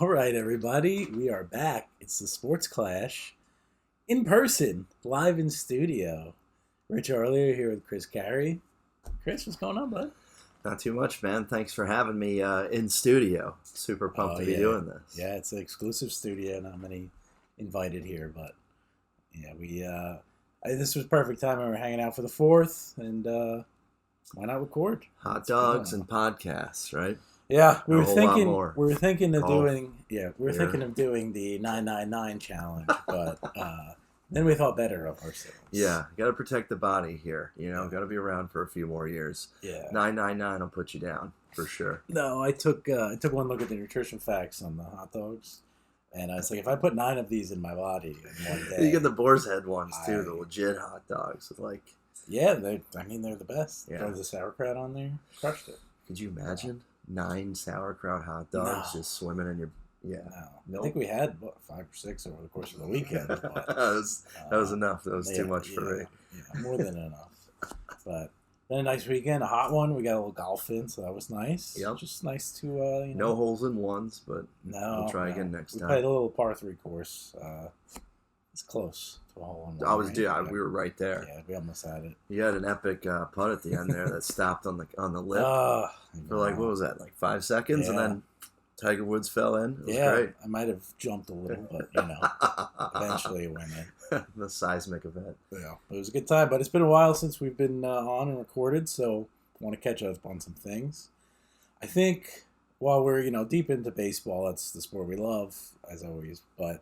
All right, everybody, we are back. It's the Sports Clash in person, live in studio. Rich earlier here with Chris Carey. Chris, what's going on, bud? Not too much, man. Thanks for having me in studio. Super pumped to be doing this. Yeah, it's an exclusive studio. Not many invited here, but yeah, this was perfect time. We were hanging out for the 4th, and why not record? Hot dogs and podcasts, right? Yeah, we were thinking of doing the 999 challenge, but then we thought better of ourselves. Yeah, got to protect the body here. Got to be around for a few more years. Yeah, 999 will put you down for sure. No, I took one look at the nutrition facts on the hot dogs, and I was like, if I put 9 of these in my body in one day, you get the boar's head ones too, the legit hot dogs. Yeah, they're the best. Yeah. Throw the sauerkraut on there, crushed it. Could you imagine 9 sauerkraut hot dogs just swimming in your? Yeah, I think we had 5 or 6 over the course of the weekend. But, that was enough. That was too much for me. Yeah, more than enough. But then a nice weekend, a hot one. We got a little golf in, so that was nice. Yep. Just nice to no holes in ones, but we'll try again next time. We played a little par 3 course. It's close to a hole in one. We were right there. Yeah, we almost had it. You had an epic putt at the end there that stopped on the lip for what was that, 5 seconds, and then Tiger Woods fell in. It was great. I might have jumped a little, but eventually it went in. The seismic event. Yeah, it was a good time, but it's been a while since we've been on and recorded, so I want to catch up on some things. I think while we're deep into baseball, that's the sport we love as always, but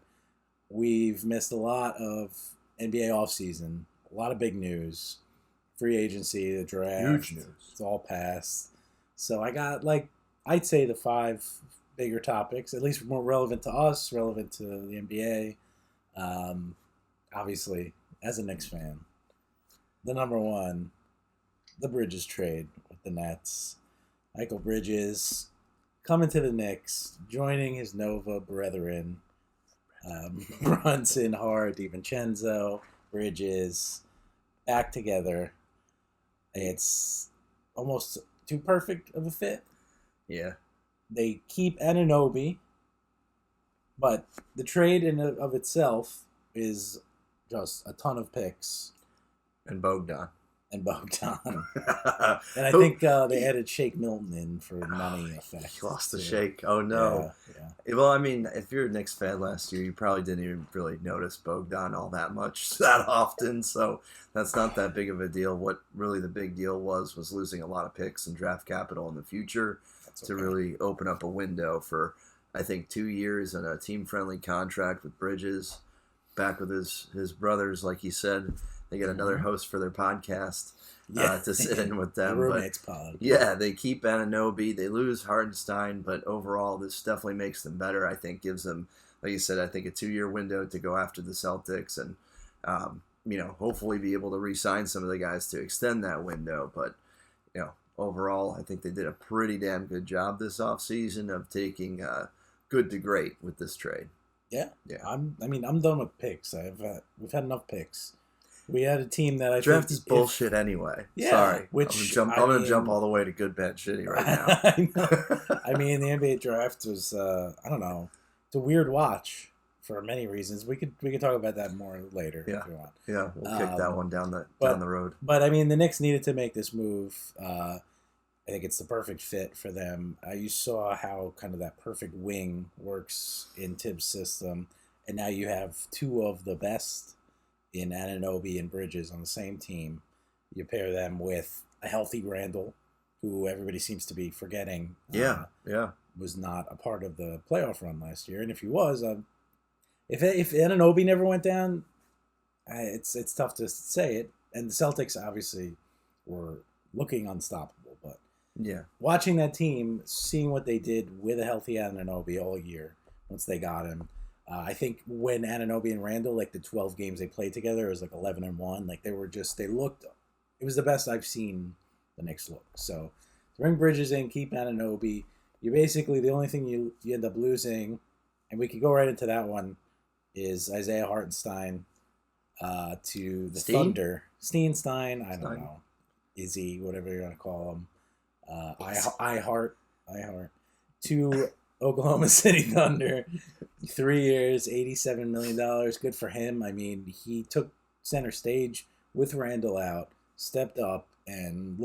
we've missed a lot of NBA offseason, a lot of big news, free agency, the draft. Huge news. It's all passed. So I got I'd say the 5 bigger topics, at least more relevant to us, relevant to the NBA. Obviously, as a Knicks fan, the number one, the Bridges trade with the Nets. Mikal Bridges coming to the Knicks, joining his Nova brethren, Brunson, Hart, DiVincenzo, Bridges, back together. It's almost too perfect of a fit. Yeah. They keep Anunoby, but the trade in of itself is just a ton of picks. And Bogdan. And I think they added Shake Milton in for money effect. He lost the Shake. Oh, no. Yeah. Well, I mean, if you're a Knicks fan last year, you probably didn't even really notice Bogdan all that much that often, so that's not that big of a deal. What really the big deal was losing a lot of picks and draft capital in the future to really open up a window for, I think, 2 years and a team-friendly contract with Bridges, back with his brothers, like he said. They get another host for their podcast to sit in with them. The roommates pod. Yeah, they keep Anunoby. They lose Hartenstein, but overall, this definitely makes them better. I think gives them, like you said, I think a 2-year window to go after the Celtics and, hopefully be able to re-sign some of the guys to extend that window. But, overall, I think they did a pretty damn good job this offseason of taking good to great with this trade. Yeah. I'm done with picks. We've had enough picks. We had a team that draft is bullshit anyway. Yeah, sorry. I'm going to jump all the way to good, bad, shitty right now. I mean, the NBA draft was I don't know. It's a weird watch for many reasons. We could talk about that more later if you want. Yeah, we'll kick that one down the road. But I mean, the Knicks needed to make this move. I think it's the perfect fit for them. You saw how kind of that perfect wing works in Tibbs' system, and now you have 2 of the best in Anunoby and Bridges on the same team. You pair them with a healthy Randall, who everybody seems to be forgetting. Was not a part of the playoff run last year, and if he was, if Anunoby never went down, it's tough to say it. And the Celtics obviously were looking unstoppable, but watching that team, seeing what they did with a healthy Anunoby all year once they got him. I think when Anunoby and Randall, the 12 games they played together, it was 11-1. They looked, it was the best I've seen the Knicks look. So to bring Bridges in, keep Anunoby, you basically, the only thing you end up losing, and we could go right into that one, is Isaiah Hartenstein to the Thunder. Steinstein, I don't know. Izzy, whatever you're going to call him. I Heart. To Oklahoma City Thunder, 3 years, $87 million. Good for him. I mean, he took center stage with Randall out, stepped up, and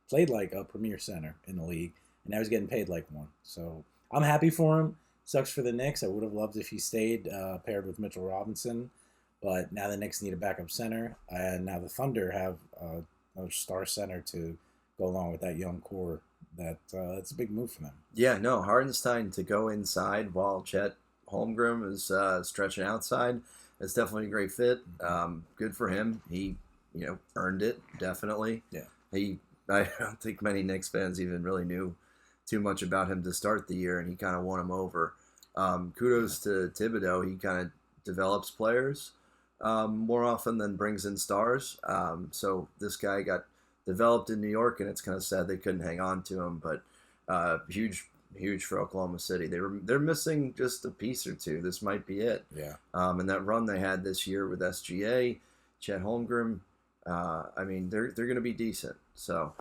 played like a premier center in the league, and now he's getting paid like one. So I'm happy for him. Sucks for the Knicks. I would have loved if he stayed paired with Mitchell Robinson, but now the Knicks need a backup center, and now the Thunder have a star center to go along with that young core. That's a big move for them. Yeah, no, Hardenstein to go inside while Chet Holmgren is stretching outside. It's definitely a great fit. Good for him. He, earned it, definitely. Yeah. I don't think many Knicks fans even really knew too much about him to start the year, and he kind of won him over. Kudos to Thibodeau. He kind of develops players more often than brings in stars. So this guy got developed in New York, and it's kind of sad they couldn't hang on to him, but huge for Oklahoma City. They're missing just a piece or two. This might be it. Yeah. And that run they had this year with SGA, Chet Holmgren, they're going to be decent. So,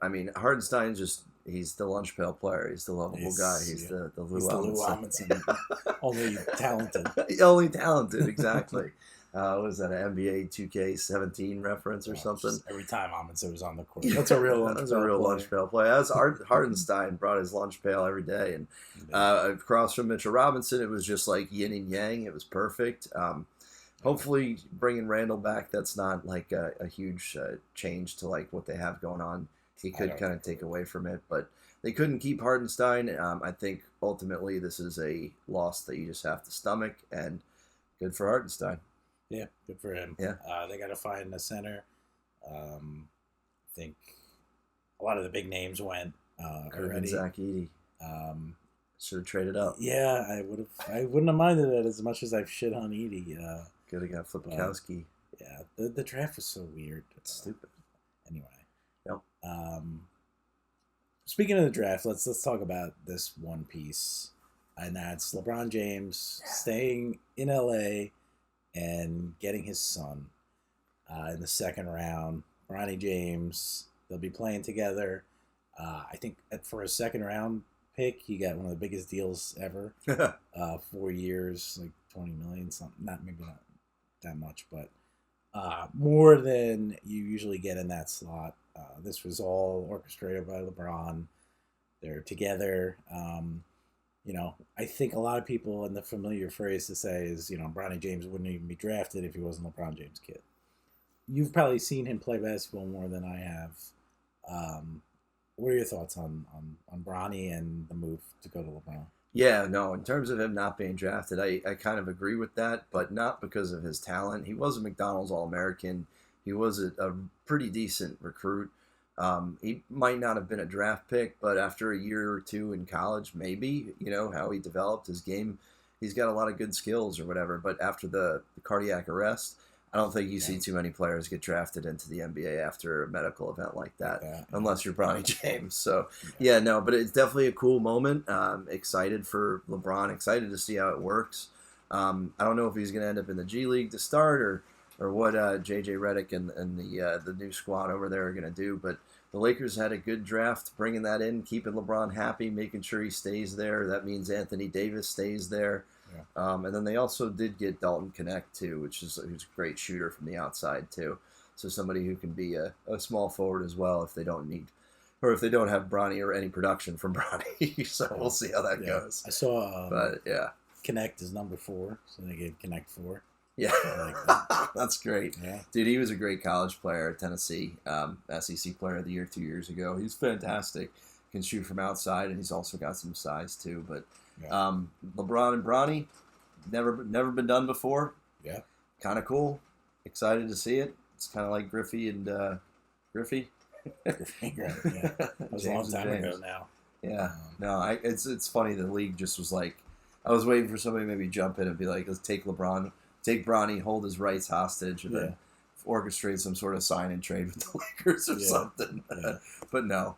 Hardenstein he's the lunch pail player. He's the lovable guy. He's the Lou Amundsen. Only talented. Only talented, exactly. Was that an NBA 2K17 reference or something? Every time Amundsen was on the court. That's a real lunch pail play. That was Hardenstein brought his lunch pail every day. And across from Mitchell Robinson, it was just like yin and yang. It was perfect. Hopefully bringing Randall back, that's not like a huge change to like what they have going on. He could kind of take away from it, but they couldn't keep Hardenstein. I think ultimately this is a loss that you just have to stomach, and good for Hardenstein. Yeah, good for him. Yeah. They got to find a center. I think a lot of the big names went already. Zach Edey. Should have traded up. Yeah, I wouldn't have minded it as much as I've shit on Edey. Could have got Flipkowski. Yeah, the draft was so weird. It's stupid. Anyway. Yep. Speaking of the draft, let's talk about this one piece, and that's LeBron James staying in LA and getting his son in the second round. Bronny James, they'll be playing together. I think for a second round pick, he got one of the biggest deals ever. 4 years, like $20 million, something. Not that much, but more than you usually get in that slot. This was all orchestrated by LeBron. They're together. I think a lot of people, and the familiar phrase to say is, Bronny James wouldn't even be drafted if he wasn't LeBron James' kid. You've probably seen him play basketball more than I have. What are your thoughts on Bronny and the move to go to LeBron? Yeah, no, in terms of him not being drafted, I kind of agree with that, but not because of his talent. He was a McDonald's All-American. He was a pretty decent recruit. He might not have been a draft pick, but after a year or two in college, maybe, how he developed his game. He's got a lot of good skills or whatever, but after the cardiac arrest, I don't think you see too many players get drafted into the NBA after a medical event like that, unless you're Bronny James. So, but it's definitely a cool moment. Excited for LeBron, excited to see how it works. I don't know if he's going to end up in the G League to start or what J.J. Redick and the new squad over there are going to do, but the Lakers had a good draft, bringing that in, keeping LeBron happy, making sure he stays there. That means Anthony Davis stays there. Yeah. And then they also did get Dalton Connect, too, who's a great shooter from the outside, too. So somebody who can be a small forward as well if they don't have Bronny or any production from Bronny. So we'll see how that goes. I saw but Connect is number 4, so they gave Connect 4. Yeah, that's great. Yeah. Dude, he was a great college player at Tennessee, SEC Player of the Year 2 years ago. He's fantastic. Can shoot from outside, and he's also got some size, too. But LeBron and Bronny, never been done before. Yeah. Kind of cool. Excited to see it. It's kind of like Griffey and Griffey. Yeah. That was a long time ago now. Yeah. No, it's funny. The league just was like, I was waiting for somebody to maybe jump in and be like, let's take LeBron. Take Bronny, hold his rights hostage, and then orchestrate some sort of sign and trade with the Lakers or something. Yeah. But no,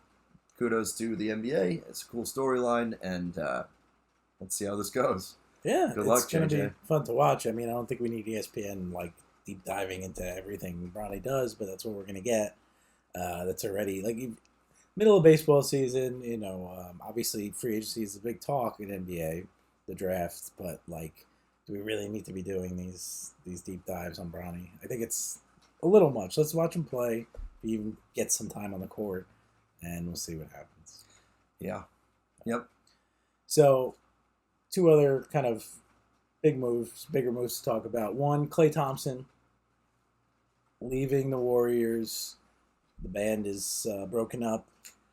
kudos to the NBA. It's a cool storyline, and let's see how this goes. Yeah, good luck, it's going to be fun to watch. I mean, I don't think we need ESPN deep diving into everything Bronny does, but that's what we're going to get. That's already middle of baseball season. Obviously free agency is a big talk in NBA, the draft. But like, do we really need to be doing these deep dives on Bronny? I think it's a little much. Let's watch him play. Even get some time on the court, and we'll see what happens. Yeah. Yep. So, two other kind of bigger moves to talk about. One, Klay Thompson leaving the Warriors. The band is broken up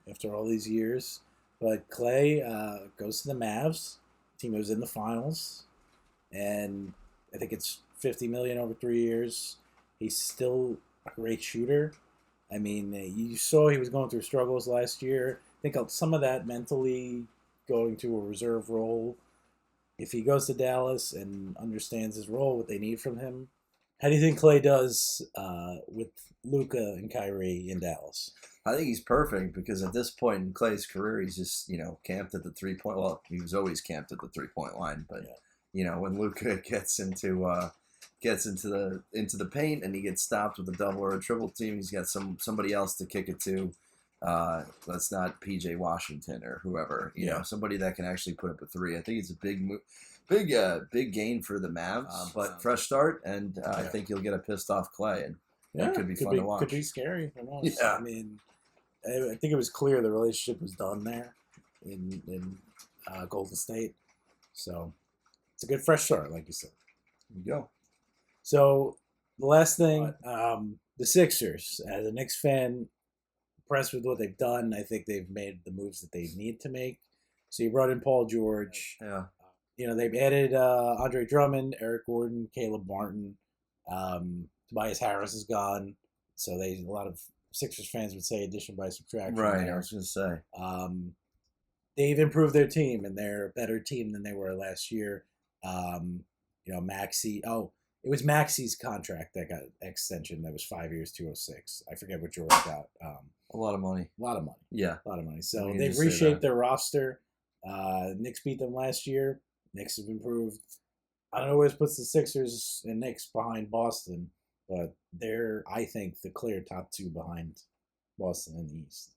after all these years, but Klay goes to the Mavs. Team was in the finals, and I think it's $50 million over 3 years. He's still a great shooter. I mean, you saw he was going through struggles last year. I think some of that mentally going to a reserve role. If he goes to Dallas and understands his role, what they need from him, how do you think Klay does with Luka and Kyrie in Dallas? I think he's perfect because at this point in Klay's career, he's just camped at the 3-point. Well, he was always camped at the 3-point line, but when Luka gets into the paint and he gets stopped with a double or a triple team, he's got somebody else to kick it to. That's not PJ Washington or whoever, somebody that can actually put up a three. I think it's a big move, big gain for the Mavs, but fresh start, and I think you'll get a pissed off Klay, and that could be fun to watch. Could be scary. Who knows? Yeah. I mean, I think it was clear the relationship was done there in Golden State, so it's a good fresh start, like you said. There you go. So the last thing, the Sixers. As a Knicks fan, impressed with what they've done. I think they've made the moves that they need to make. So you brought in Paul George. Yeah. They've added Andre Drummond, Eric Gordon, Caleb Martin. Tobias Harris is gone. So a lot of Sixers fans would say addition by subtraction. Right, there. I was going to say. They've improved their team, and they're a better team than they were last year. Maxey. Oh, it was Maxey's contract that got extension. That was 5 years, 206. I forget what George got. A lot of money. A lot of money. Yeah. A lot of money. So they've reshaped their roster. Knicks beat them last year. Knicks have improved. I don't know where this puts the Sixers and Knicks behind Boston, but they're, I think, the clear top two behind Boston in the East.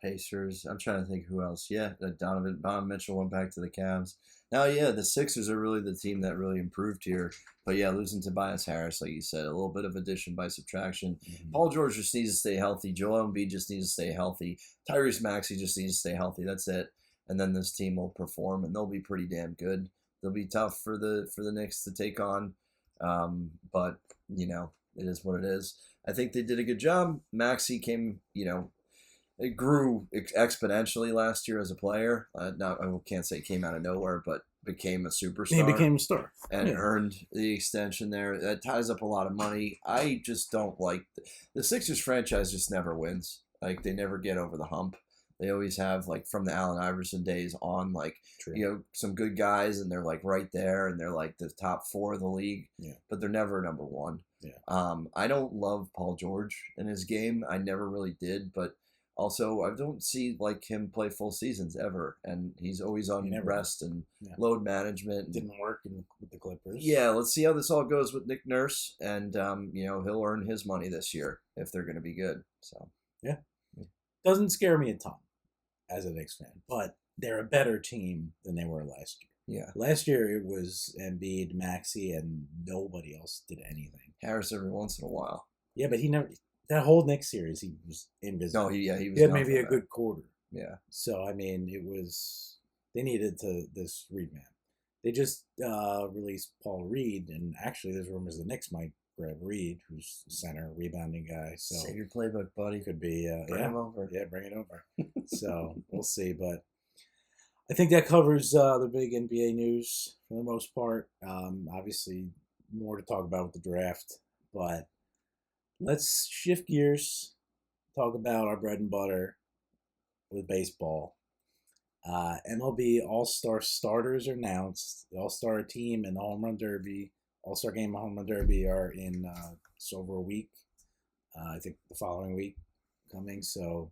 Pacers. I'm trying to think who else. Yeah, Donovan Mitchell went back to the Cavs. Now, yeah, the Sixers are really the team that really improved here. But yeah, losing Tobias Harris, like you said, a little bit of addition by subtraction. Mm-hmm. Paul George just needs to stay healthy. Joel Embiid just needs to stay healthy. Tyrese Maxey just needs to stay healthy. That's it. And then this team will perform, and they'll be pretty damn good. They'll be tough for the Knicks to take on, but it is what it is. I think they did a good job. Maxey came, it grew exponentially last year as a player. Now I can't say came out of nowhere, but became a superstar. He became a star and earned the extension there. That ties up a lot of money. I just don't like the Sixers franchise. Just never wins. Like they never get over the hump. They always have, like, from the Allen Iverson days on, like, some good guys, and they're, like, right there, and they're, like, the top four of the league, but they're never number one. Yeah. I don't love Paul George in his game. I never really did, but also I don't see, like, him play full seasons ever, and he's always on rest and load management. Didn't work with the Clippers. Yeah, let's see how this all goes with Nick Nurse, and, he'll earn his money this year if they're going to be good. So yeah. Doesn't scare me a ton as a Knicks fan, but they're a better team than they were last year. Yeah. Last year it was Embiid, Maxey, and nobody else did anything. Harris every once in a while. Yeah, but he never. That whole Knicks series, he was invisible. No, he was. He had maybe a good quarter. Yeah. So I mean, they needed this revamp. They just released Paul Reed, and actually, there's rumors the Knicks might grab Reed, who's a center, rebounding guy. So save your playbook, buddy. Could be bring him over. Yeah, bring it over. So we'll see, but I think that covers the big NBA news for the most part. Obviously, more to talk about with the draft, but let's shift gears. Talk about our bread and butter with baseball. MLB All Star starters are announced. The All Star team and the Home Run Derby. All-Star Game and Home Run Derby are in just over a week. I think the following week coming. So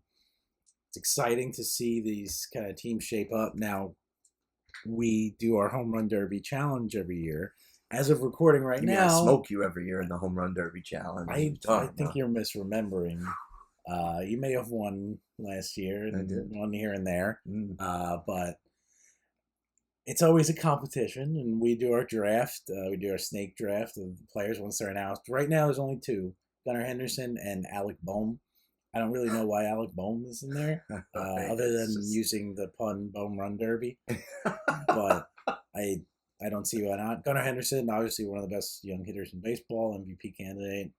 it's exciting to see these kind of teams shape up. Now, we do our Home Run Derby challenge every year. As of recording right now... I smoke you every year in the Home Run Derby challenge. I think you're misremembering. You may have won last year and won here and there, but it's always a competition, and we do our draft. We do our snake draft of the players once they're announced. Right now, there's only two: Gunnard Henderson and Alec Boehm. I don't really know why Alec Boehm is in there, other than using the pun "Boehm Run Derby." But I don't see why not. Gunnard Henderson, obviously one of the best young hitters in baseball, MVP candidate.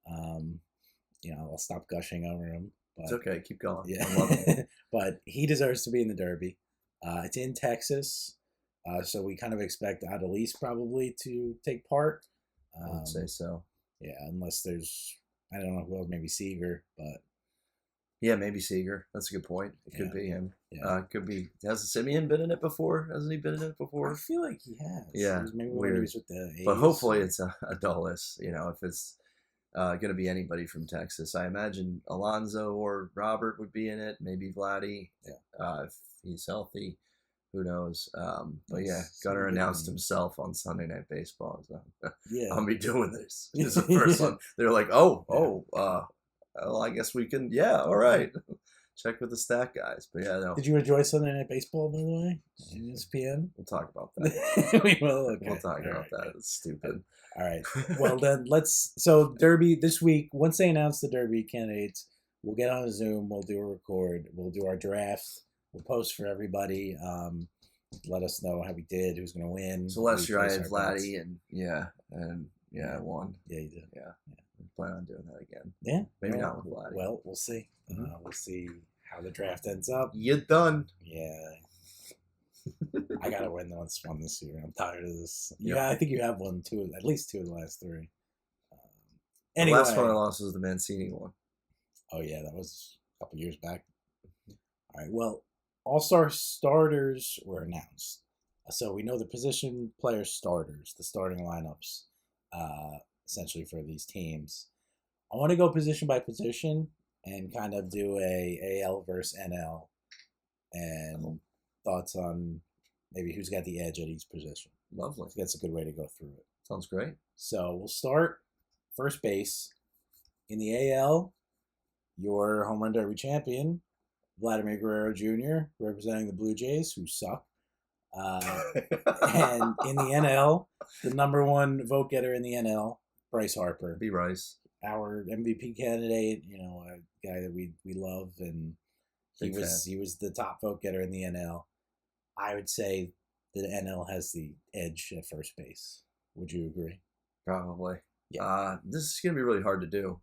I'll stop gushing over him. But, it's okay. Keep going. Yeah. I love him. But he deserves to be in the Derby. It's in Texas. So we kind of expect Adelise probably to take part. I would say so. Yeah, unless there's, I don't know who else, maybe Seager, but. Yeah, maybe Seager. That's a good point. It could be him. Yeah. Could be. Has Simeon been in it before? Hasn't he been in it before? I feel like he has. Yeah. Maybe weird. when he was with the A's. But hopefully it's a Dulles. If it's going to be anybody from Texas. I imagine Alonso or Robert would be in it. Maybe Vladdy. Yeah. If he's healthy. Who knows? But yeah, Gunnar announced himself on Sunday Night Baseball. So I'll be doing this. This is the first one. They're like, well, I guess we can. Yeah, all right. Check with the stat guys. But yeah, no. Did you enjoy Sunday Night Baseball, by the way? ESPN? We'll talk about that. We will. Okay. We'll talk about that. It's stupid. All right. Well, then so Derby this week, once they announce the Derby candidates, we'll get on a Zoom. We'll do a record. We'll do our draft. We'll post for everybody. Let us know how we did, who's going to win. So last year I had Vladdy, and I won. Yeah, you did. Yeah. I plan on doing that again. Yeah. Maybe not with Vladdy. Well, we'll see. We'll see how the draft ends up. You're done. Yeah. I got to win this year. I'm tired of this. Yep. Yeah, I think you have won at least two of the last three. Anyway. The last one I lost was the Mancini one. Oh, yeah, that was a couple years back. All right, well, All Star starters were announced. So we know the position player starters, the starting lineups, essentially for these teams. I want to go position by position and kind of do a AL versus NL and thoughts on maybe who's got the edge at each position. Lovely. That's a good way to go through it. Sounds great. So we'll start first base. In the AL, your home run derby champion, Vladimir Guerrero Jr., representing the Blue Jays, who suck. And in the NL, the number one vote getter in the NL, Bryce Harper. B. Rice. Our MVP candidate, a guy that we love, and he was the top vote getter in the NL. I would say the NL has the edge at first base. Would you agree? Probably. Yeah. This is going to be really hard to do.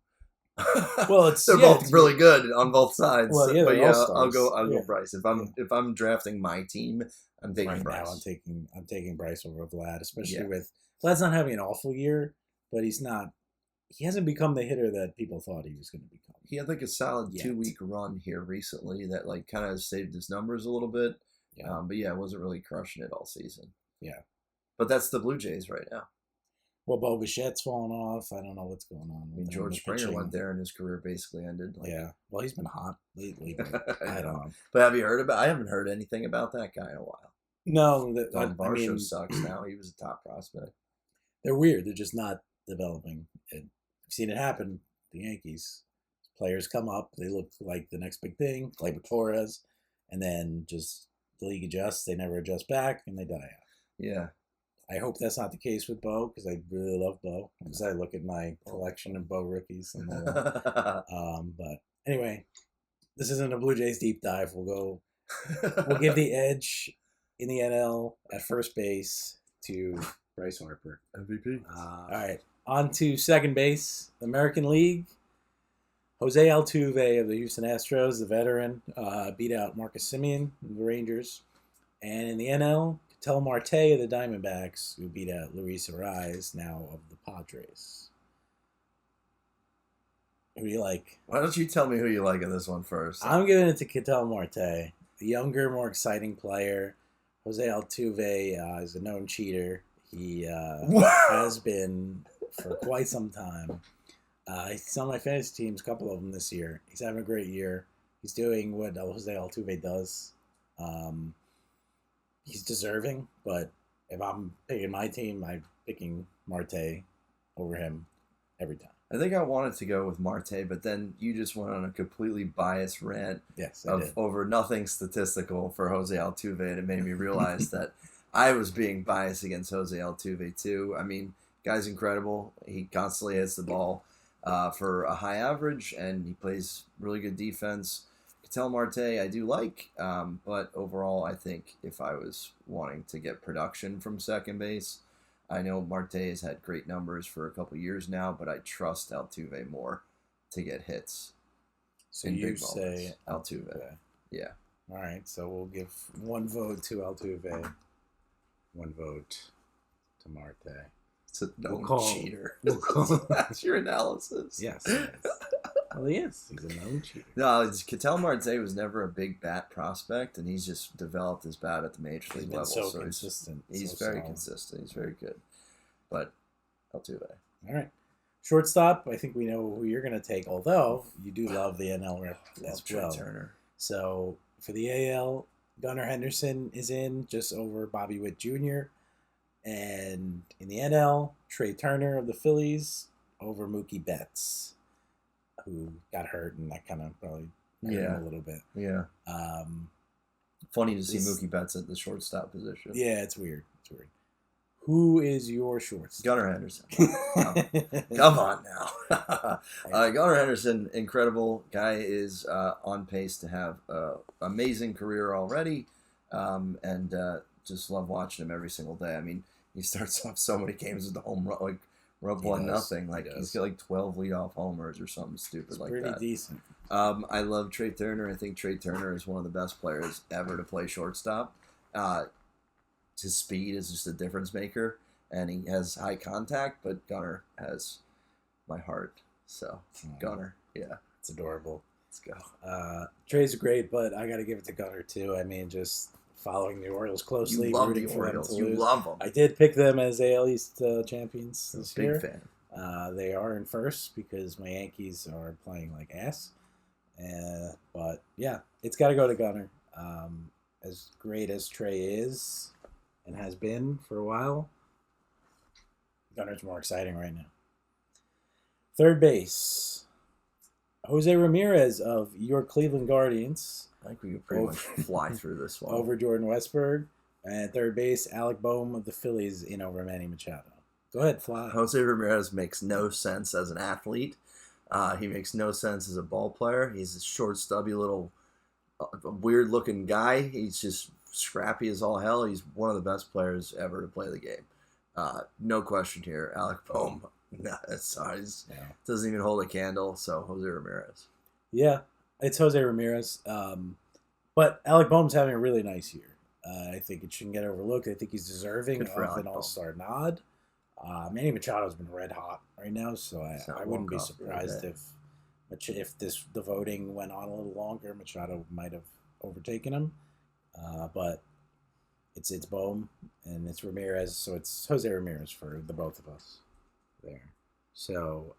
Well, they're both really good on both sides. Well, yeah, but I'll go yeah. Bryce. If I'm drafting my team, I'm taking Bryce. Now I'm taking Bryce over Vlad, especially with Vlad's not having an awful year, but he hasn't become the hitter that people thought he was going to become. He had like a solid 2-week run here recently that like kind of saved his numbers a little bit. Yeah. But yeah, wasn't really crushing it all season. Yeah. But that's the Blue Jays right now. Well, Bo Bichette's fallen off. I don't know what's going on. I mean, George Springer went there and his career basically ended. Well, he's been hot lately. But I don't know. But have you heard I haven't heard anything about that guy in a while. No. Varsho sucks now. He was a top prospect. They're weird. They're just not developing. I've seen it happen. The Yankees. Players come up. They look like the next big thing. Gleyber Torres. And then just the league adjusts. They never adjust back, and they die out. Yeah. I hope that's not the case with Bo, because I really love Bo. Because I look at my collection of Bo rookies and all that. But anyway, this isn't a Blue Jays deep dive. We'll give the edge in the NL at first base to Bryce Harper. MVP. All right, on to second base, the American League. Jose Altuve of the Houston Astros, the veteran, beat out Marcus Semien of the Rangers. And in the NL, Ketel Marte of the Diamondbacks, who beat out Luis Arraez, now of the Padres. Who do you like? Why don't you tell me who you like in this one first? I'm giving it to Ketel Marte, the younger, more exciting player. Jose Altuve is a known cheater. He has been for quite some time. He's on my fantasy teams, a couple of them this year. He's having a great year. He's doing what Jose Altuve does. He's deserving, but if I'm picking my team, I'm picking Marte over him every time. I think I wanted to go with Marte, but then you just went on a completely biased rant Yes, over nothing statistical for Jose Altuve, and it made me realize that I was being biased against Jose Altuve too. I mean, guy's incredible. He constantly hits the ball for a high average, and he plays really good defense. Ketel Marte I do like, but overall I think if I was wanting to get production from second base, I know Marte has had great numbers for a couple years now, but I trust Altuve more to get hits. So you say Altuve. Okay. Yeah. All right, so we'll give one vote to Altuve, one vote to Marte. It's a known cheater. That's your analysis. Yes. Well, he is. He's a known cheater. No, Ketel Marte was never a big bat prospect, and he's just developed his bat at the major league level. So consistent. He's very consistent. He's very good. But Altuve. All right. Shortstop, I think we know who you're going to take, although you do love the NL rep as well. Turner. So for the AL, Gunnard Henderson is in just over Bobby Witt Jr. And in the NL, Trey Turner of the Phillies over Mookie Betts, who got hurt, and that kind of probably hurt him a little bit. Yeah. Funny to see Mookie Betts at the shortstop position. Yeah, it's weird. Who is your shortstop? Gunnard Henderson. Come on now. Gunnard Henderson, incredible guy, is on pace to have an amazing career already, and just love watching him every single day. I mean, he starts off so many games with the home run, like rub 1-0. Like he's got like 12 leadoff homers or something stupid like that. Pretty decent. I love Trey Turner. I think Trey Turner is one of the best players ever to play shortstop. His speed is just a difference maker, and he has high contact, but Gunnar has my heart. So, Gunnar, yeah. It's adorable. Let's go. Trey's great, but I got to give it to Gunnar, too. I mean, just following the Orioles closely. You love the Orioles. You love them. I did pick them as AL East champions this year. Big fan. They are in first because my Yankees are playing like ass. But, yeah, it's got to go to Gunnar. As great as Trey is and has been for a while, Gunnar's more exciting right now. Third base, Jose Ramirez of your Cleveland Guardians. I think we could pretty much fly through this one. Over Jordan Westburg. And third base, Alec Boehm of the Phillies in over Manny Machado. Go ahead, fly. Jose Ramirez makes no sense as an athlete. He makes no sense as a ball player. He's a short, stubby little weird-looking guy. He's just scrappy as all hell. He's one of the best players ever to play the game. No question here. Alec Boehm, doesn't even hold a candle. So Jose Ramirez. Yeah, it's Jose Ramirez. But Alec Boehm's having a really nice year. I think it shouldn't get overlooked. I think he's deserving of an All-Star nod. Manny Machado's been red hot right now, so I wouldn't be surprised if the voting went on a little longer. Machado might have overtaken him. But it's Boehm and it's Ramirez, so it's Jose Ramirez for the both of us there. So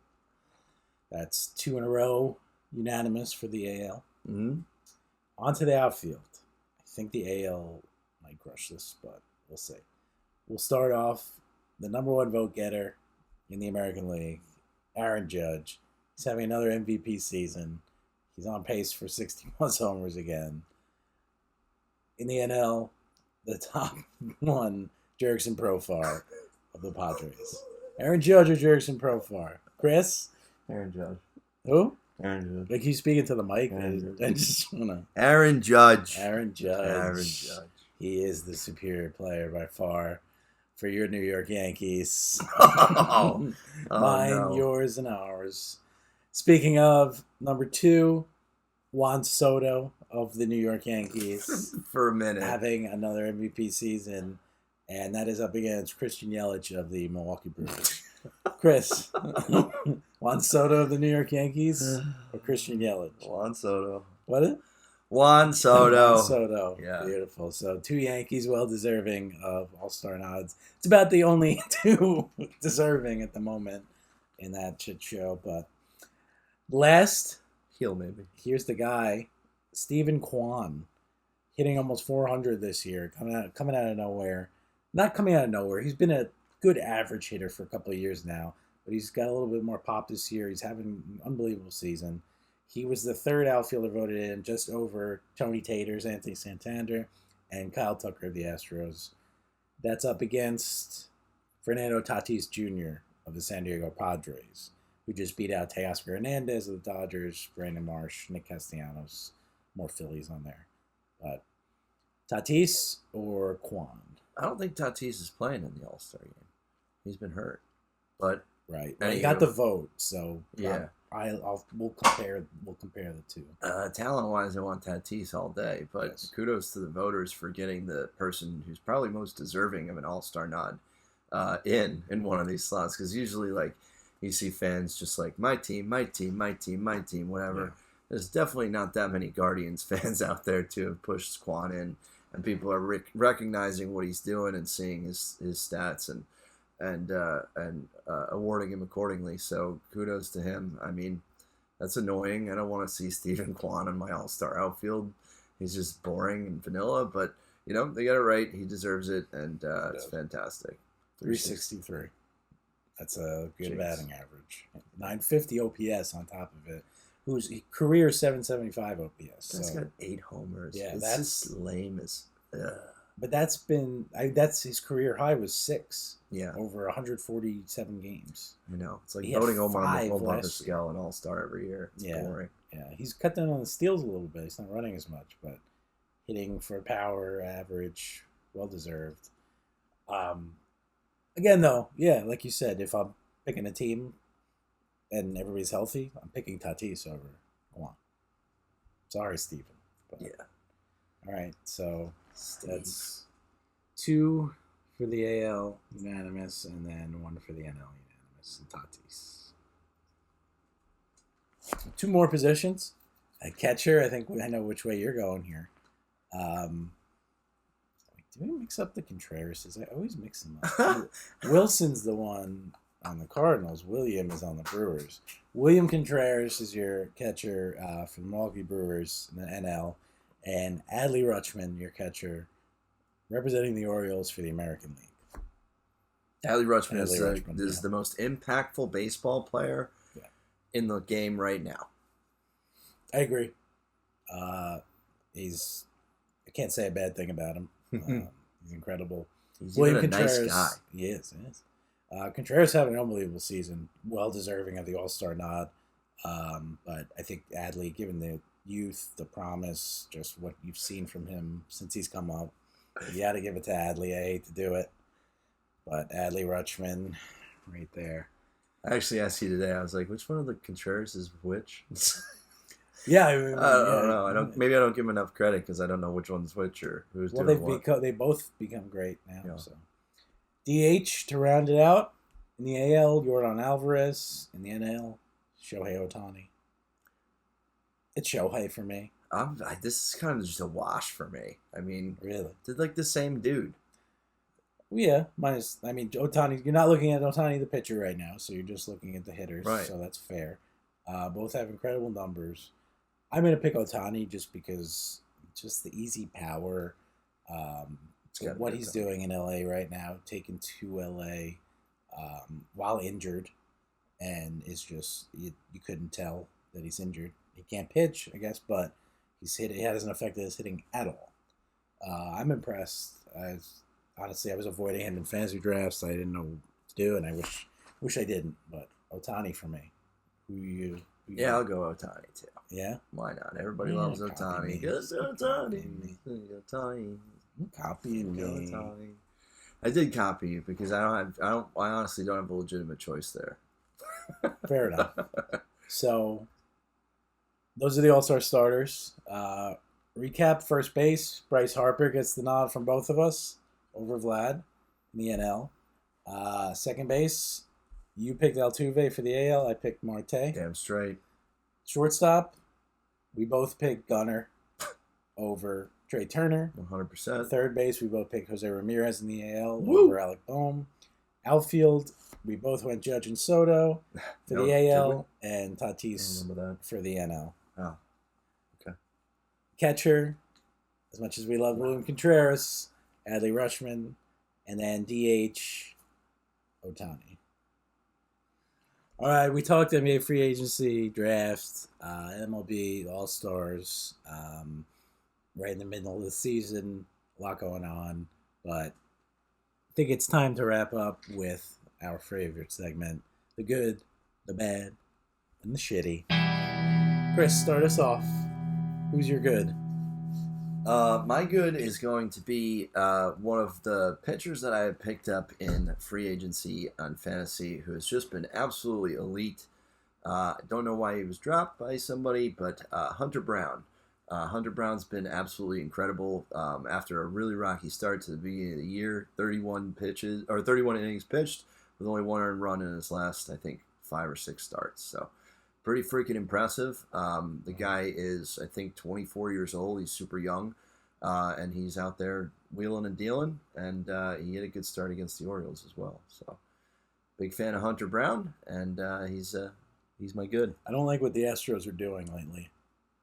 that's 2 in a row unanimous for the AL. Mm-hmm. On to the outfield. I think the AL might crush this, but we'll see. We'll start off the number one vote getter in the American League, Aaron Judge. He's having another MVP season. He's on pace for 60-plus homers again. In the NL, the top one, Jurickson Profar of the Padres. Aaron Judge or Jurickson Profar? Chris? Aaron Judge. Who? Aaron Judge. Like, you speaking to the mic? I just want to... Aaron Judge. Aaron Judge. Aaron Judge. He is the superior player by far for your New York Yankees. Mine, no. Yours, and ours. Speaking of, number 2, Juan Soto of the New York Yankees. For a minute. Having another MVP season. And that is up against Christian Yelich of the Milwaukee Brewers. Chris, Juan Soto of the New York Yankees or Christian Yelich? Juan Soto. What is it? Juan Soto. Juan Soto. Yeah. Beautiful. So 2 Yankees well deserving of All-Star nods. It's about the only 2 deserving at the moment in that shit show. But last, Heel maybe. Here's the guy, Steven Kwan, hitting almost 400 this year, coming out of nowhere. Not coming out of nowhere. He's been a good average hitter for a couple of years now, but he's got a little bit more pop this year. He's having an unbelievable season. He was the third outfielder voted in, just over Tony Taters, Anthony Santander, and Kyle Tucker of the Astros. That's up against Fernando Tatis Jr. of the San Diego Padres, who just beat out Teoscar Hernandez of the Dodgers, Brandon Marsh, Nick Castellanos, more Phillies on there. But Tatis or Kwan? I don't think Tatis is playing in the All Star game. He's been hurt, but right. Well, he got the vote, so yeah. We'll compare the two. Talent-wise, I want Tatis all day, but kudos to the voters for getting the person who's probably most deserving of an All-Star nod in one of these slots. Because usually, like, you see fans just like, my team, whatever. Yeah. There's definitely not that many Guardians fans out there to have pushed Quan in, and people are recognizing what he's doing and seeing his stats and awarding him accordingly. So kudos to him. I mean, that's annoying. I don't want to see Stephen Kwan in my All-Star outfield. He's just boring and vanilla, but they got it right. He deserves it, and it's fantastic. 363. That's a good batting average. 950 OPS on top of it. Who's career 775 OPS. That's got 8 homers. Yeah, that's just lame as. But that's his career high was 6. Yeah. Over 147 games. I know. It's like voting Omar Vizquel an All-Star every year. It's boring. Yeah. He's cut down on the steals a little bit. He's not running as much, but hitting for power, average, well-deserved. Again, though, like you said, if I'm picking a team and everybody's healthy, I'm picking Tatis over Kwan. Sorry, Steven. But, all right, so that's 2 for the AL unanimous, and then 1 for the NL unanimous, and Tatis. 2 more positions. At catcher, I think I know which way you're going here. Do we mix up the Contreras? I always mix them up. Wilson's the one on the Cardinals. William is on the Brewers. William Contreras is your catcher for the Milwaukee Brewers in the NL, and Adley Rutschman, your catcher, representing the Orioles for the American League. Adley Rutschman is the most impactful baseball player in the game right now. I agree. I can't say a bad thing about him. He's incredible. He's William Contreras, nice guy. He is. Contreras having an unbelievable season, well deserving of the All-Star nod. But I think Adley, given the youth, the promise, just what you've seen from him since he's come up, you got to give it to Adley. I hate to do it, but Adley Rutschman, right there. I actually asked you today. I was like, which one of the Contreras is which? Yeah, I don't know. Maybe I don't give him enough credit because I don't know which one's which or who's doing what. They both become great now. Yeah. So, DH to round it out in the AL, Yordan Alvarez. In the NL, Shohei Ohtani. It's Shohei for me. This is kind of just a wash for me. I mean, really, they're like the same dude. Yeah, Ohtani. You're not looking at Ohtani the pitcher right now, so you're just looking at the hitters. Right. So that's fair. Both have incredible numbers. I'm going to pick Ohtani just because just the easy power, what he's doing in LA right now, taken to LA while injured, and is just you couldn't tell that he's injured. He can't pitch, I guess, but he hasn't affected his hitting at all. I'm impressed. Honestly, I was avoiding him in fantasy drafts. I didn't know what to do, and I wish I didn't. But Ohtani for me. Yeah, I'll go Ohtani too. Yeah? Why not? Everybody loves Ohtani. Yes, Ohtani. Ohtani. Copying me. Ohtani. I did copy you because I honestly don't have a legitimate choice there. Fair enough. So, those are the All-Star starters. Recap: first base, Bryce Harper gets the nod from both of us over Vlad in the NL. Second base, you picked Altuve for the AL. I picked Marte. Damn straight. Shortstop, we both picked Gunnar over Trey Turner. 100%. Third base, we both picked Jose Ramirez in the AL over Alec Bohm. Outfield, we both went Judge and Soto for the AL and Tatis for the NL. Oh, okay. Catcher, as much as we love William Contreras, Adley Rutschman, and then DH, Ohtani. All right, we talked NBA free agency, draft, MLB All Stars, right in the middle of the season, a lot going on. But I think it's time to wrap up with our favorite segment, the good, the bad, and the shitty. Chris, start us off. Who's your good? My good is going to be one of the pitchers that I have picked up in free agency on fantasy who has just been absolutely elite. Don't know why he was dropped by somebody, but Hunter Brown. Hunter Brown's been absolutely incredible after a really rocky start to the beginning of the year. 31 innings pitched with only one earned run in his last, I think, 5 or 6 starts. So pretty freaking impressive. The guy is, I think, 24 years old. He's super young, and he's out there wheeling and dealing, and he had a good start against the Orioles as well. So big fan of Hunter Brown, and he's my good. I don't like what the Astros are doing lately.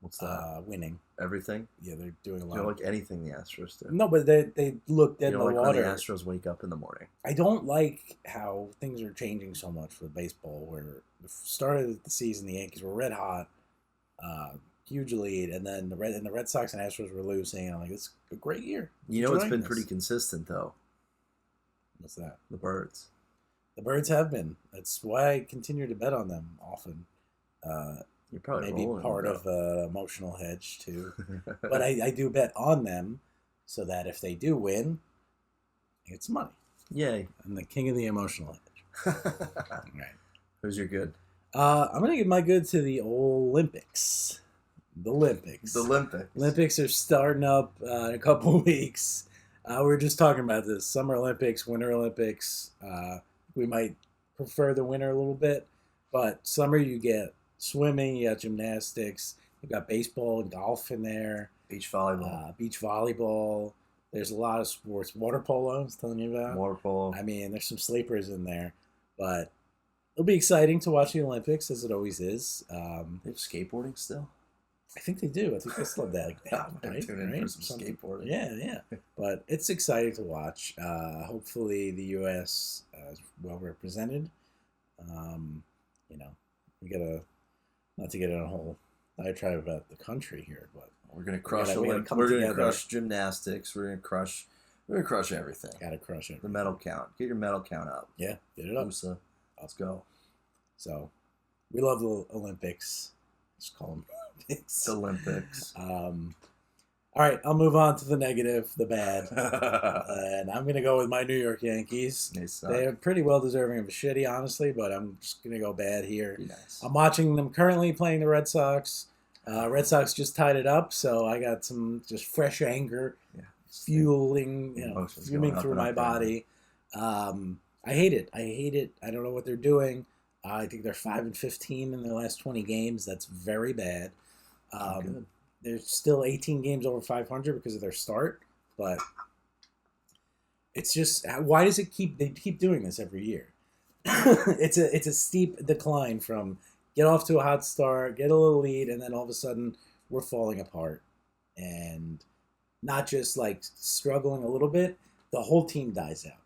What's that? Winning. Everything? Yeah, they're doing a lot. You don't like anything the Astros do? No, but they look dead in the like water. when the Astros wake up in the morning? I don't like how things are changing so much for baseball, where the start of the season, the Yankees were red hot, huge lead, and then the Red Sox and Astros were losing, and I'm like, it's a great year. You know, it's been pretty consistent, though. What's that? The Birds. The Birds have been. That's why I continue to bet on them often. You're probably maybe part of an emotional hedge too, but I do bet on them so that if they do win, it's money. Yay! I'm the king of the emotional hedge. Right. Who's your good? I'm gonna give my good to the Olympics. The Olympics. The Olympics. Olympics are starting up in a couple of weeks. We were just talking about this: Summer Olympics, Winter Olympics. We might prefer the winter a little bit, but summer you get swimming, you got gymnastics, you got baseball and golf in there. Beach volleyball. Beach volleyball. There's a lot of sports. Water polo, I was telling you about. Water polo. I mean, there's some sleepers in there. But it'll be exciting to watch the Olympics, as it always is. They have skateboarding still? I think they do. I think they still have that. Right? Tune in for some skateboarding. Yeah. But it's exciting to watch. Hopefully the U.S. Is well represented. We got to... Not to get in a whole diatribe about the country here, but we're gonna crush we're gonna crush gymnastics. We're gonna crush everything. Gotta crush it. The medal count. Get your medal count up. Yeah, get it up. USA. Let's go. So, we love the Olympics. Just call them Olympics. Olympics. All right, I'll move on to the negative, the bad, and I'm gonna go with my New York Yankees. They're pretty well deserving of a shitty, honestly, but I'm just gonna go bad here. Nice. I'm watching them currently playing the Red Sox. Red Sox just tied it up, so I got some just fresh anger, fuming through my body. I hate it. I don't know what they're doing. I think they're 5-15 in their last 20 games. That's very bad. They're still 18 games over 500 because of their start, but it's just, why does they keep doing this every year? It's a steep decline from get off to a hot start, get a little lead, and then all of a sudden we're falling apart. And not just like struggling a little bit, the whole team dies out.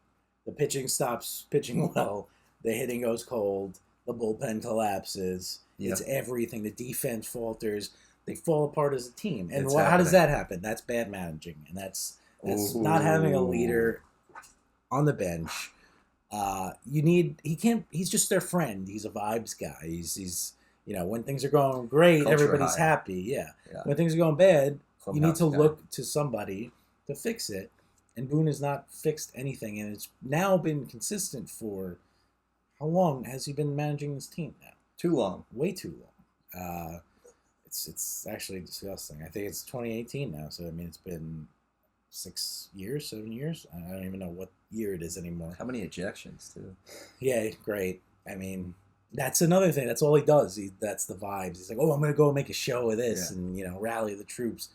The pitching stops pitching well, the hitting goes cold, the bullpen collapses. Yep. It's everything. The defense falters. They fall apart as a team. And how does that happen? That's bad managing. And that's not having a leader on the bench. He's just their friend. He's a vibes guy. He's when things are going great, everybody's happy. Yeah. When things are going bad, you need to look to somebody to fix it. And Boone has not fixed anything. And it's now been consistent for, how long has he been managing this team now? Too long. Way too long. It's actually disgusting. I think it's 2018 now, so I mean it's been 7 years. I don't even know what year it is anymore. How many ejections too? Yeah, great. I mean, that's another thing. That's all he does. That's the vibes. He's like, oh, I'm gonna go make a show of this and rally the troops.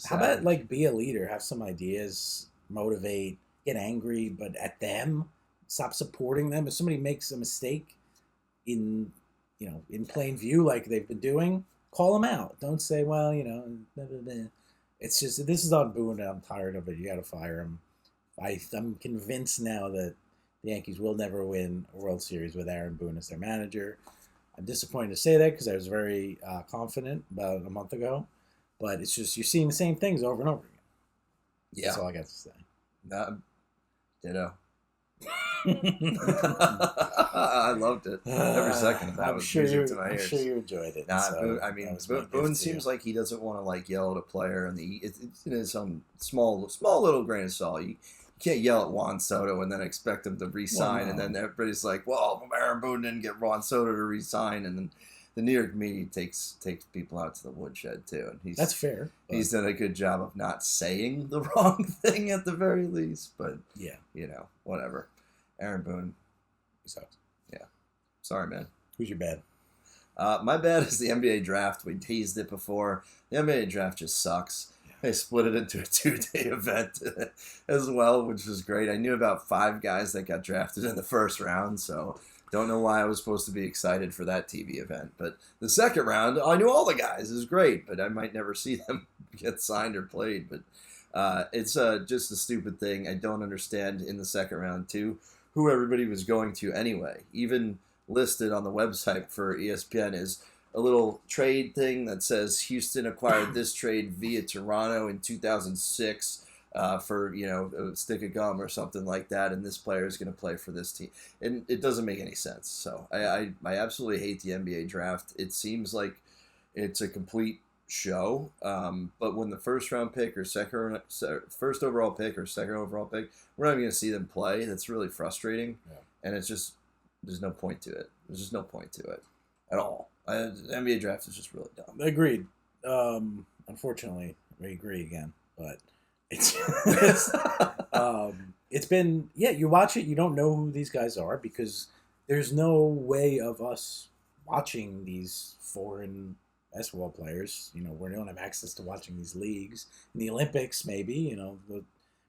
How about be a leader, have some ideas, motivate, get angry, but at them, stop supporting them. If somebody makes a mistake in plain view, like they've been doing, call them out. Don't say, well, blah, blah, blah. It's just, this is on Boone, and I'm tired of it. You got to fire him. I'm convinced now that the Yankees will never win a World Series with Aaron Boone as their manager. I'm disappointed to say that because I was very confident about a month ago. But it's just you're seeing the same things over and over again. Yeah. That's all I got to say. Ditto. I loved it every second of that. I'm sure you enjoyed it. Boone seems like he doesn't want to yell at a player, and it's in his own small little grain of salt. You can't yell at Juan Soto and then expect him to re-sign, and then everybody's like, "Well, Aaron Boone didn't get Juan Soto to re-sign," and then the New York media takes people out to the woodshed too, and that's fair. He's done a good job of not saying the wrong thing at the very least, but whatever. Aaron Boone, he sucks. Yeah, sorry, man. Who's your bad? My bad is the NBA draft. We teased it before. The NBA draft just sucks. Yeah. They split it into a 2-day event as well, which was great. I knew about 5 guys that got drafted in the first round, so don't know why I was supposed to be excited for that TV event. But the second round, I knew all the guys. It was great, but I might never see them get signed or played. But it's just a stupid thing. I don't understand in the second round, too, who everybody was going to anyway. Even listed on the website for ESPN is a little trade thing that says Houston acquired this trade via Toronto in 2006 for a stick of gum or something like that, and this player is going to play for this team. And it doesn't make any sense. So I absolutely hate the NBA draft. It seems like it's a complete show, but when the first overall pick or second overall pick, we're not even going to see them play. That's really frustrating, and it's just there's no point to it. There's just no point to it at all. The NBA draft is just really dumb. Agreed. Unfortunately, we agree again, but it's been you watch it, you don't know who these guys are because there's no way of us watching these foreign basketball players. We don't have access to watching these leagues. In the Olympics, maybe,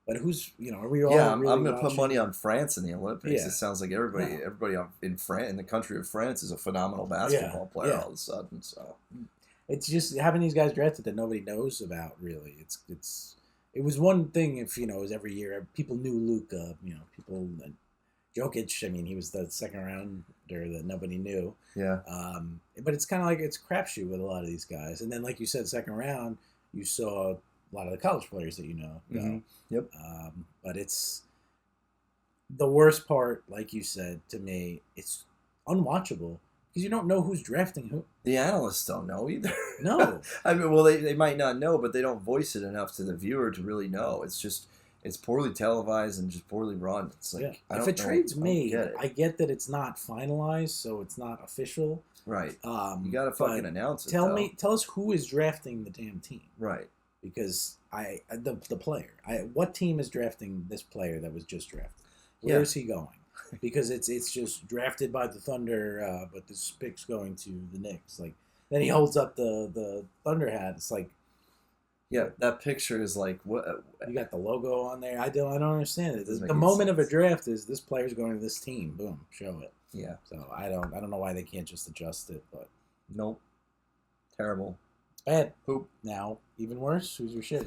but who's, are we all? Yeah, I'm really going to put money on France in the Olympics. Yeah. It sounds like everybody in the country of France is a phenomenal basketball player all of a sudden. So it's just having these guys drafted that nobody knows about. Really, it was one thing if it was every year people knew Luka. People. Jokic, he was the second rounder that nobody knew. Yeah. But it's kind of like it's crapshoot with a lot of these guys. And then, like you said, second round, you saw a lot of the college players that go. Mm-hmm. Yep. But it's the worst part, like you said, to me, it's unwatchable because you don't know who's drafting who. The analysts don't know either. No. They might not know, but they don't voice it enough to the viewer to really know. It's poorly televised and just poorly run. It's like if it trades me, I get that it's not finalized, so it's not official. Right. You got to fucking announce it. Tell us who is drafting the damn team. Right. Because the player. What team is drafting this player that was just drafted? Where is he going? Because it's just drafted by the Thunder, but this pick's going to the Knicks. Then he holds up the Thunder hat. It's like. Yeah, that picture is like what you got the logo on there. I don't understand it. The moment of a draft is this player's going to this team. Boom, show it. Yeah. So I don't know why they can't just adjust it, but nope. Terrible. Bad. Poop. Now even worse. Who's your shit?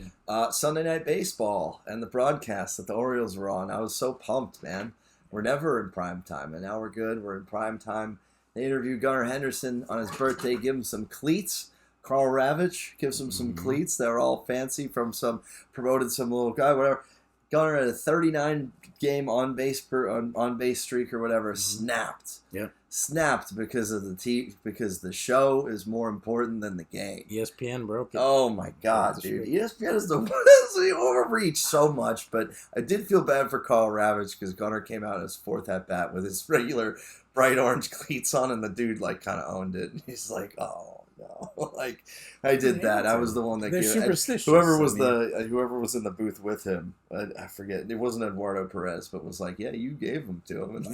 Sunday Night Baseball and the broadcast that the Orioles were on. I was so pumped, man. We're never in prime time, and now we're good. We're in prime time. They interviewed Gunnard Henderson on his birthday. Give him some cleats. Carl Ravitch gives him some cleats that are all fancy from promoted some little guy, whatever. Gunnar had a 39-game on-base streak or whatever. Snapped. Yep. Snapped because the show is more important than the game. ESPN broke it. Oh my God, dude! ESPN is the overreach so much, but I did feel bad for Carl Ravitch because Gunnar came out in his 4th at bat with his regular bright orange cleats on, and the dude kind of owned it. And he's like, oh. No, I did that. I was the one that gave superstitious. Whoever was in the booth with him, I forget. It wasn't Eduardo Perez, but was like, yeah, you gave them to him, and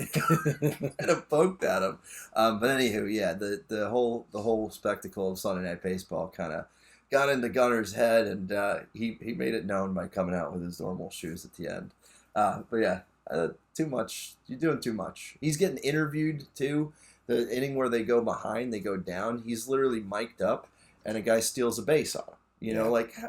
kind of poked at him. But anywho, yeah, the whole spectacle of Sunday Night Baseball kind of got into Gunnar's head, and he made it known by coming out with his normal shoes at the end. But yeah, too much. You're doing too much. He's getting interviewed too. The inning where they go behind, they go down, he's literally mic'd up, and a guy steals a base on him.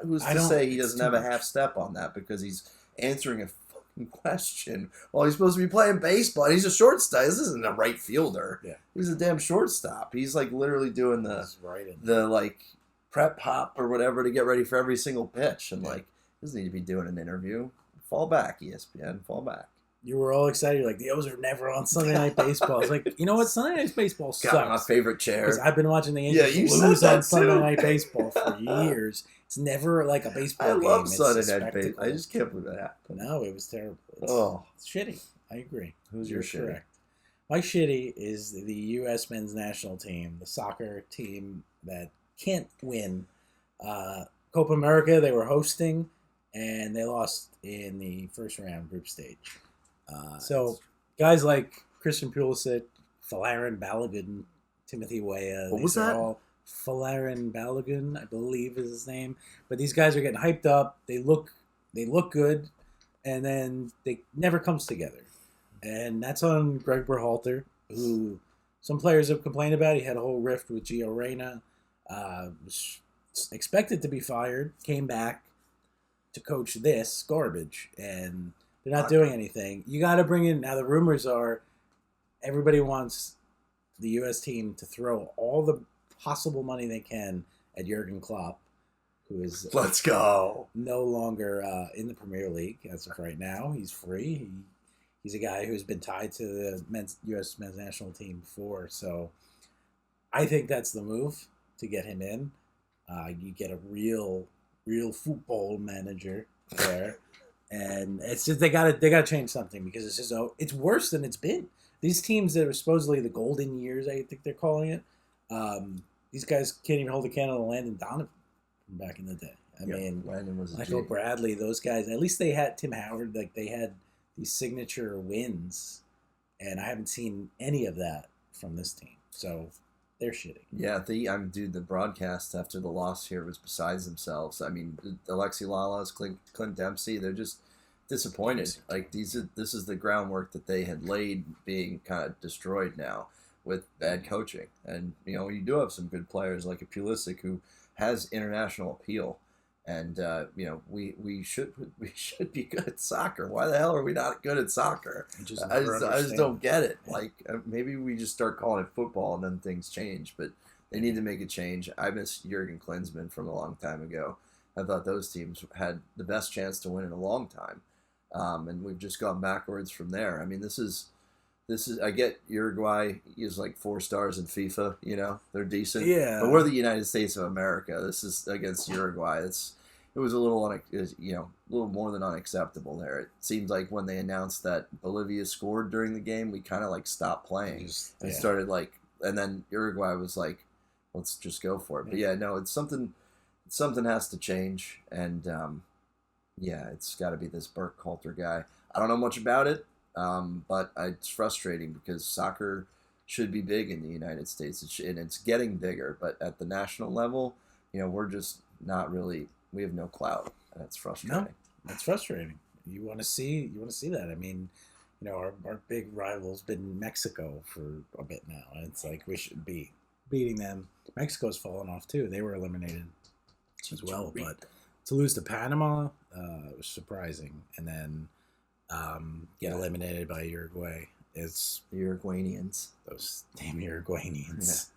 Who's to say he doesn't have a half step on that because he's answering a fucking question. Well, he's supposed to be playing baseball. He's a shortstop. This isn't a right fielder. Yeah. He's a damn shortstop. He's like literally doing the like prep hop or whatever to get ready for every single pitch. And like, doesn't need to be doing an interview. Fall back, ESPN. Fall back. You were all excited. You're like, the O's are never on Sunday Night Baseball. It's like, you know what? Sunday Night Baseball sucks. Got my favorite chair. Because I've been watching the Yankees lose on Sunday Night Baseball for years. It's never like a baseball game. I love it's Sunday Night Baseball. I just can't believe that happened. No, it was terrible. It's shitty. I agree. Who's your shitty? Correct. My shitty is the U.S. men's national team, the soccer team that can't win. Copa America, they were hosting, and they lost in the first round group stage. So guys like Christian Pulisic, Folarin Balogun, Timothy Weah. What was that? All Folarin Balogun, I believe is his name. But these guys are getting hyped up. They look good, and then they never comes together. And that's on Gregg Berhalter, who some players have complained about. He had a whole rift with Gio Reyna. Was expected to be fired, came back to coach this garbage, and they're not doing anything. You got to bring in, now the rumors are everybody wants the U.S. team to throw all the possible money they can at Jurgen Klopp, who is Let's go. No longer in the Premier League as of right now. He's free. He's a guy who's been tied to the U.S. men's national team before. So I think that's the move to get him in. You get a real football manager there. And it's just they gotta change something, because it's just it's worse than it's been. These teams that are supposedly the golden years, I think they're calling it. These guys can't even hold a candle to Landon Donovan from back in the day. I mean, Landon was Michael Bradley, those guys. At least they had Tim Howard. Like they had these signature wins, and I haven't seen any of that from this team. So they're shitty. Yeah, the broadcast after the loss here was besides themselves. I mean, Alexi Lalas, Clint Dempsey, they're just disappointed. Like this is the groundwork that they had laid being kind of destroyed now with bad coaching. And you do have some good players like a Pulisic who has international appeal, and we should be good at soccer. Why the hell are we not good at soccer? I just don't get it. Like maybe we just start calling it football and then things change. But they need to make a change. I miss Jurgen Klinsmann from a long time ago. I thought those teams had the best chance to win in a long time, and we've just gone backwards from there. I mean, this is. I get Uruguay is like 4 stars in FIFA. They're decent. Yeah. But we're the United States of America. This is against Uruguay. It was a little more than unacceptable there. It seemed like when they announced that Bolivia scored during the game, we kind of like stopped playing and started and then Uruguay was like, let's just go for it. But it's something has to change, and it's got to be this Berhalter guy. I don't know much about it. But it's frustrating because soccer should be big in the United States, and it's getting bigger. But at the national level, we're just not really. We have no clout, and it's frustrating. No, that's frustrating. You want to see that. I mean, our big rival's been Mexico for a bit now, and it's like we should be beating them. Mexico's fallen off too. They were eliminated as well, but to lose to Panama was surprising, and then. Get eliminated by Uruguay. It's the Uruguayans. Those damn Uruguayans.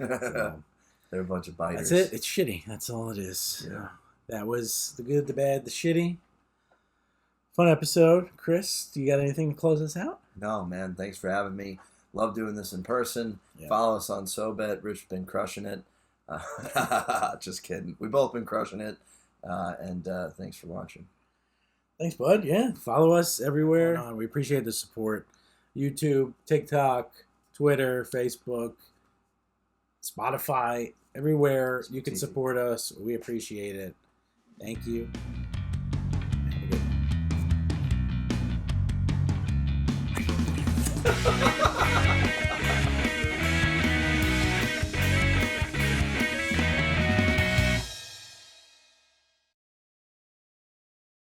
Yeah. So, they're a bunch of biters. That's it. It's shitty. That's all it is. Yeah. That was the good, the bad, the shitty. Fun episode. Chris, do you got anything to close us out? No, man. Thanks for having me. Love doing this in person. Yeah. Follow us on SoBet. Rich been crushing it. Just kidding. We've both been crushing it. And thanks for watching. Thanks, bud. Yeah, follow us everywhere. We appreciate the support. YouTube, TikTok, Twitter, Facebook, Spotify, everywhere you can support us. We appreciate it. Thank you.